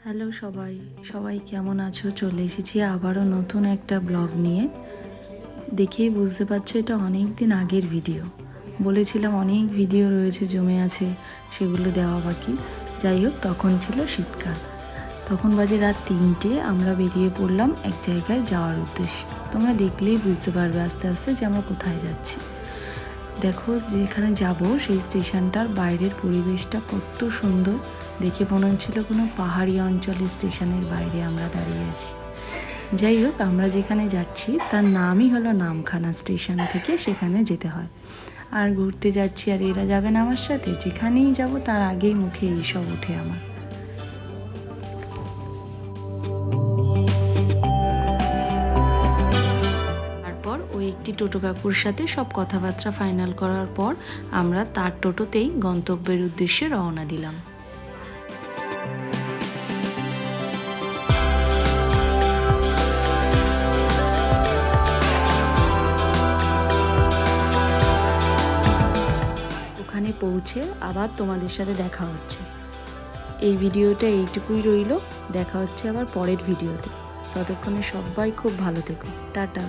Hello সবাই সবাই কেমন আছো? চলে এসেছি আবারও নতুন একটা ব্লগ নিয়ে। দেখেই বুঝতে পারছো এটা অনেক দিন আগের ভিডিও। বলেছিলাম অনেক ভিডিও রয়েছে জমে আছে, সেগুলো দেওয়া বাকি। যাই হোক, তখন ছিল শীতকাল, তখন বাজে রাত 3টে। আমরা বেরিয়ে পড়লাম এক জায়গায় যাওয়ার উদ্দেশ্যে। তোমরা দেখলেই বুঝতে পারবে আস্তে আস্তে যে আমরা কোথায় যাচ্ছি। দেখো, যেখানে যাব সেই স্টেশনটার বাইরের পরিবেশটা কত সুন্দর। দেখে মনে হচ্ছিল কোনো পাহাড়ি অঞ্চলের স্টেশনের বাইরে আমরা দাঁড়িয়ে আছি। যাই হোক, আমরা যেখানে যাচ্ছি তার নামই হলো নামখানা স্টেশন, থেকে সেখানে যেতে হয়। আর ঘুরতে যাচ্ছি, আর এরা যাবে না আমার সাথে? যেখানেই যাব তার আগেই মুখে এইসব ওঠে আমার। তারপর ওই একটি টোটো কাকুর সাথে সব কথাবার্তা ফাইনাল করার পর আমরা তার টোটোতেই গন্তব্যের উদ্দেশ্যে রওনা দিলাম। ওখানে পৌঁছে আবার তোমাদের সাথে দেখা হচ্ছে। এই ভিডিওটা এইটুকুই রইল, দেখা হচ্ছে আবার পরের ভিডিওতে। ততক্ষণে সবাই খুব ভালো থেকো, টাটা।